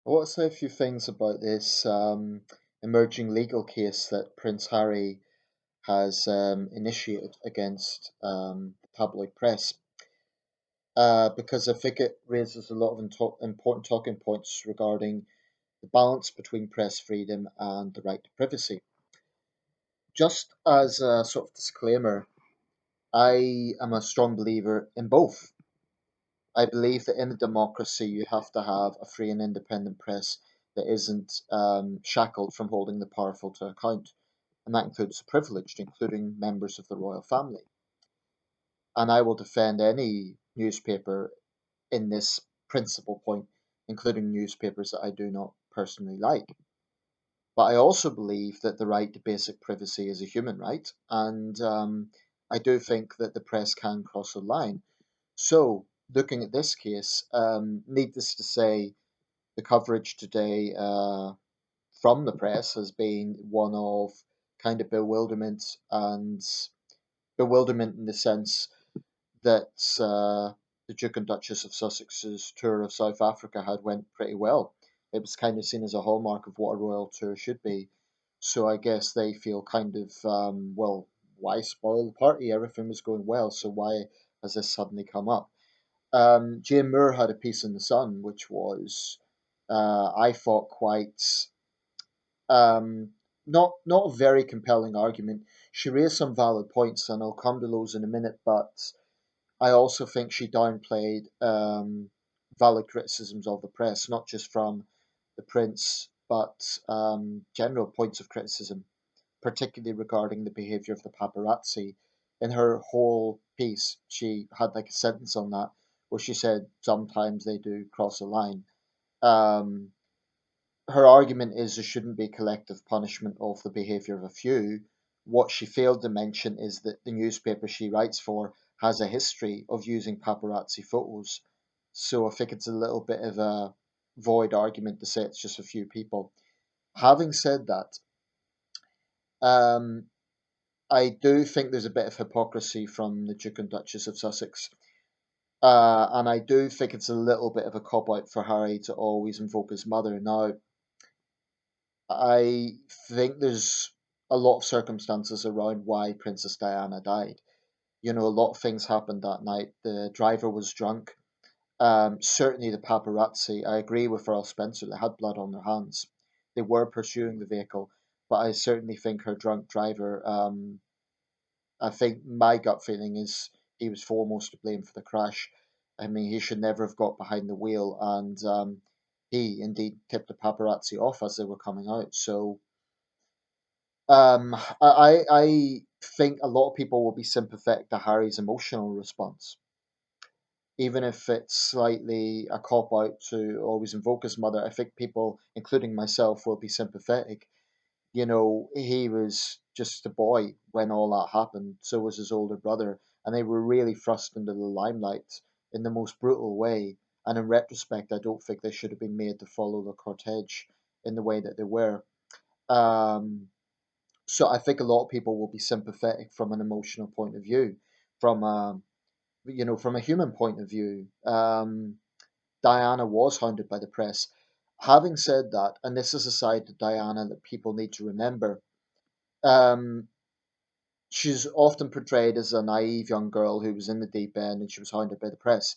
I want to say a few things about this emerging legal case that Prince Harry has initiated against the tabloid press, because I think it raises a lot of important talking points regarding the balance between press freedom and the right to privacy. Just as a sort of disclaimer, I am a strong believer in both. I believe that in a democracy, you have to have a free and independent press that isn't shackled from holding the powerful to account, and that includes the privileged, including members of the royal family. And I will defend any newspaper in this principal point, including newspapers that I do not personally like. But I also believe that the right to basic privacy is a human right, and I do think that the press can cross a line. So, looking at this case, needless to say, the coverage today from the press has been one of kind of bewilderment in the sense that the Duke and Duchess of Sussex's tour of South Africa had went pretty well. It was kind of seen as a hallmark of what a royal tour should be. So I guess they feel kind of well, why spoil the party? Everything was going well, so why has this suddenly come up? Jane Moore had a piece in the Sun, which was, I thought, quite not a very compelling argument. She raised some valid points, and I'll come to those in a minute. But I also think she downplayed valid criticisms of the press, not just from the prince, but general points of criticism, particularly regarding the behavior of the paparazzi. In her whole piece, she had like a sentence on that where she said sometimes they do cross a line. Um, Her argument is there shouldn't be collective punishment of the behavior of a few. What she failed to mention is that the newspaper she writes for has a history of using paparazzi photos. So I think it's a little bit of a void argument to say it's just a few people. Having said that, um, I do think there's a bit of hypocrisy from the Duke and Duchess of Sussex. And I do think it's a little bit of a cop out for Harry to always invoke his mother. Now, I think there's a lot of circumstances around why Princess Diana died. You know, a lot of things happened that night. The driver was drunk. Certainly, the paparazzi, I agree with Earl Spencer, they had blood on their hands. They were pursuing the vehicle, but I certainly think her drunk driver, I think my gut feeling is he was foremost to blame for the crash. I mean, he should never have got behind the wheel, and he indeed tipped the paparazzi off as they were coming out. So I think a lot of people will be sympathetic to Harry's emotional response, even if it's slightly a cop out to always invoke his mother. I think people, including myself, will be sympathetic. You know, he was just a boy when all that happened. So was his older brother, and they were really thrust into the limelight in the most brutal way. And in retrospect, I don't think they should have been made to follow the cortege in the way that they were. Um, so I think a lot of people will be sympathetic from an emotional point of view, from a from a human point of view. Diana was hounded by the press. Having said that, and this is a side to Diana that people need to remember, um, she's often portrayed as a naive young girl who was in the deep end and she was hounded by the press.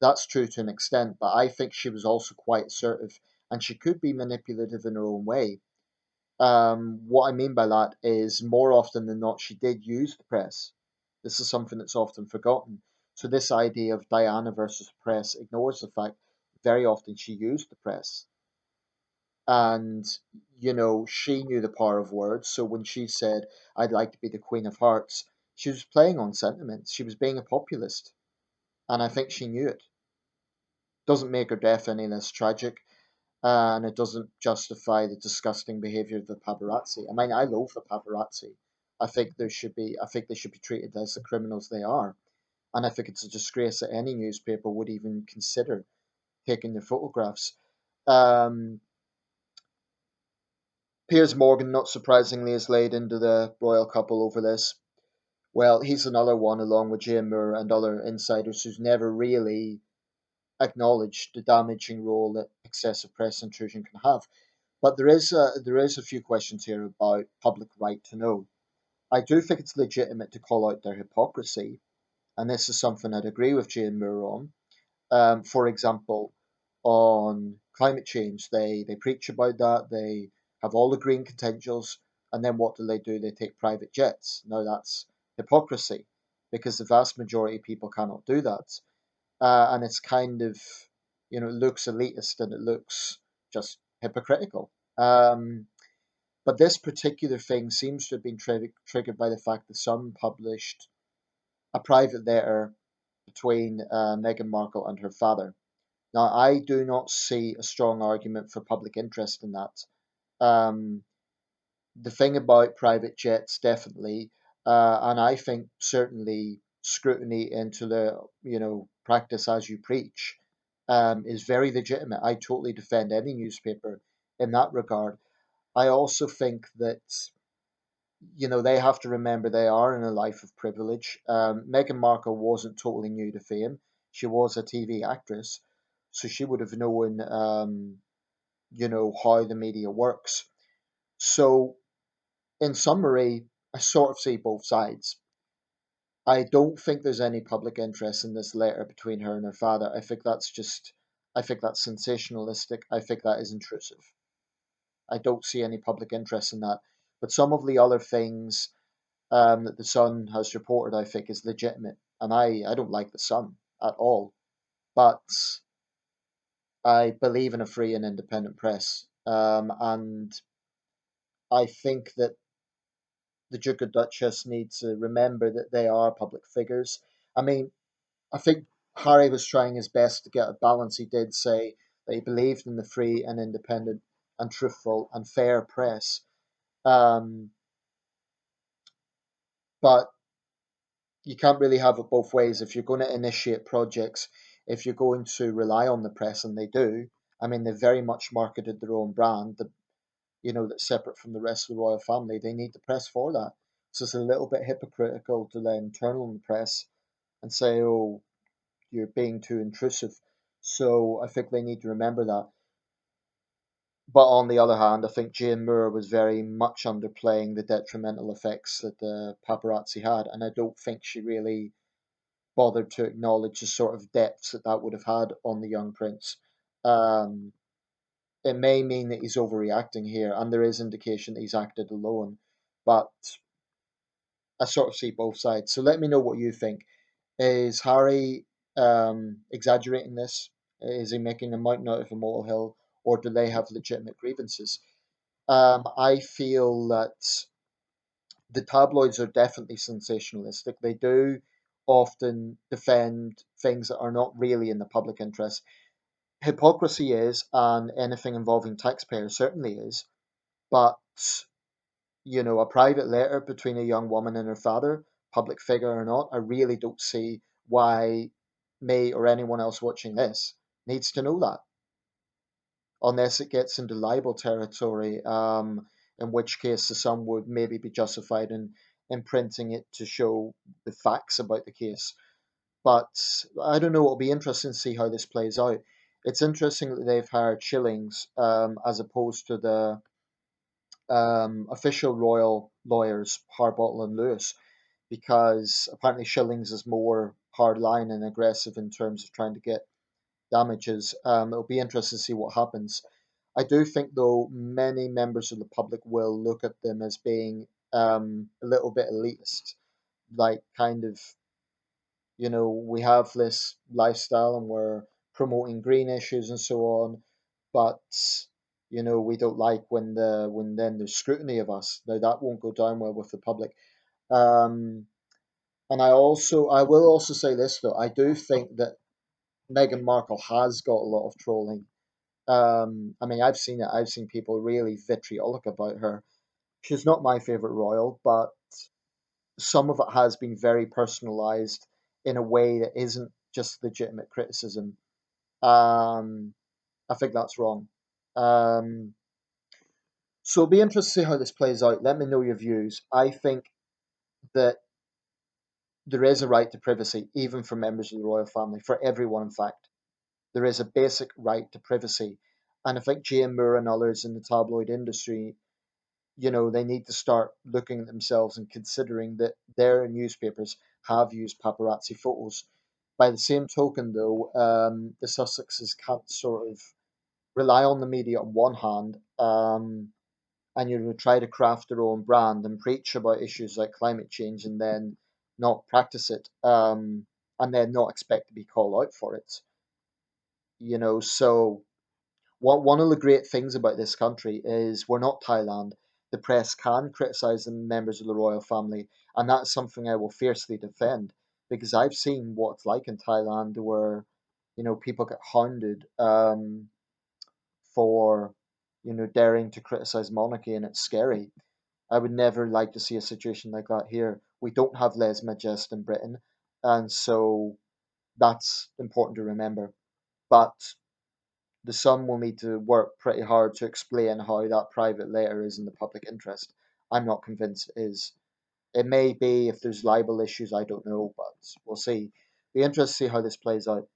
That's true to an extent, but I think she was also quite assertive and she could be manipulative in her own way. What I mean by that is more often than not, she did use the press. This is something that's often forgotten. So, this idea of Diana versus press ignores the fact very often she used the press. And, she knew the power of words. So, when she said, I'd like to be the Queen of Hearts, she was playing on sentiments. She was being a populist. And I think she knew it. Doesn't make her death any less tragic, and it doesn't justify the disgusting behavior of the paparazzi. I mean, I loathe the paparazzi. I think they should be treated as the criminals they are, and I think it's a disgrace that any newspaper would even consider taking their photographs. Um, Piers Morgan, not surprisingly, is laid into the royal couple over this. Well, he's another one, along with Jane Moore and other insiders, who's never really acknowledge the damaging role that excessive press intrusion can have. But there is a few questions here about public right to know. I do think it's legitimate to call out their hypocrisy, and this is something I'd agree with Jane Moore on. For example, on climate change, they preach about that. They have all the green credentials, and then what do? They take private jets. Now that's hypocrisy, because the vast majority of people cannot do that, and it's kind of, it looks elitist and it looks just hypocritical. But this particular thing seems to have been triggered by the fact that Sun published a private letter between Meghan Markle and her father. Now, I do not see a strong argument for public interest in that. Um, the thing about private jets, definitely, and I think certainly scrutiny into the practice as you preach is very legitimate. I totally defend any newspaper in that regard. I also think that they have to remember they are in a life of privilege. Meghan Markle wasn't totally new to fame. She was a TV actress, so she would have known, how the media works. So, in summary, I sort of see both sides. I don't think there's any public interest in this letter between her and her father. I think that's sensationalistic. I think that is intrusive. I don't see any public interest in that. But some of the other things that the Sun has reported, I think, is legitimate. And I don't like the Sun at all. But I believe in a free and independent press. And I think that the Duke and Duchess need to remember that they are public figures. I mean, I think Harry was trying his best to get a balance. He did say that he believed in the free and independent and truthful and fair press. Um, but you can't really have it both ways. If you're going to initiate projects, if you're going to rely on the press, and they do, I mean, they very much marketed their own brand, that's separate from the rest of the royal family. They need the press for that. So it's a little bit hypocritical to then turn on the press and say, oh, you're being too intrusive. So I think they need to remember that. But on the other hand, I think Jane Moore was very much underplaying the detrimental effects that the paparazzi had, and I don't think she really bothered to acknowledge the sort of depths that would have had on the young prince. Um, it may mean that he's overreacting here, and there is indication that he's acted alone, but I sort of see both sides. So let me know what you think. Is Harry exaggerating this? Is he making a mountain out of a molehill, or do they have legitimate grievances? I feel that the tabloids are definitely sensationalistic. They do often defend things that are not really in the public interest. Hypocrisy is, and anything involving taxpayers certainly is, but a private letter between a young woman and her father, public figure or not, I really don't see why me or anyone else watching this needs to know that, unless it gets into libel territory, in which case the Sun would maybe be justified in imprinting it to show the facts about the case. But I don't know, it'll be interesting to see how this plays out. It's interesting that they've hired Shillings as opposed to the official royal lawyers, Harbottle and Lewis, because apparently Shillings is more hardline and aggressive in terms of trying to get damages. It'll be interesting to see what happens. I do think, though, many members of the public will look at them as being a little bit elitist, like kind of, we have this lifestyle and we're promoting green issues and so on, but we don't like when then there's scrutiny of us. Now that won't go down well with the public. Um, and I will also say this though, I do think that Meghan Markle has got a lot of trolling. I mean, I've seen it. I've seen people really vitriolic about her. She's not my favorite royal, but some of it has been very personalized in a way that isn't just legitimate criticism. Um, I think that's wrong. Um, so it'll be interesting to see how this plays out. Let me know your views. I think that there is a right to privacy, even for members of the royal family, for everyone, in fact. There is a basic right to privacy. And I think Jane Moore and others in the tabloid industry, they need to start looking at themselves and considering that their newspapers have used paparazzi photos. By the same token, though, the Sussexes can't sort of rely on the media on one hand, and try to craft their own brand and preach about issues like climate change and then not practice it, and then not expect to be called out for it. So one of the great things about this country is we're not Thailand. The press can criticize the members of the royal family, and that's something I will fiercely defend because I've seen what it's like in Thailand where, people get hounded for, daring to criticize monarchy, and it's scary. I would never like to see a situation like that here. We don't have les majest in Britain, and so that's important to remember. But the Sun will need to work pretty hard to explain how that private letter is in the public interest. I'm not convinced it is. It may be if there's libel issues, I don't know, but we'll see. Be interested to see how this plays out.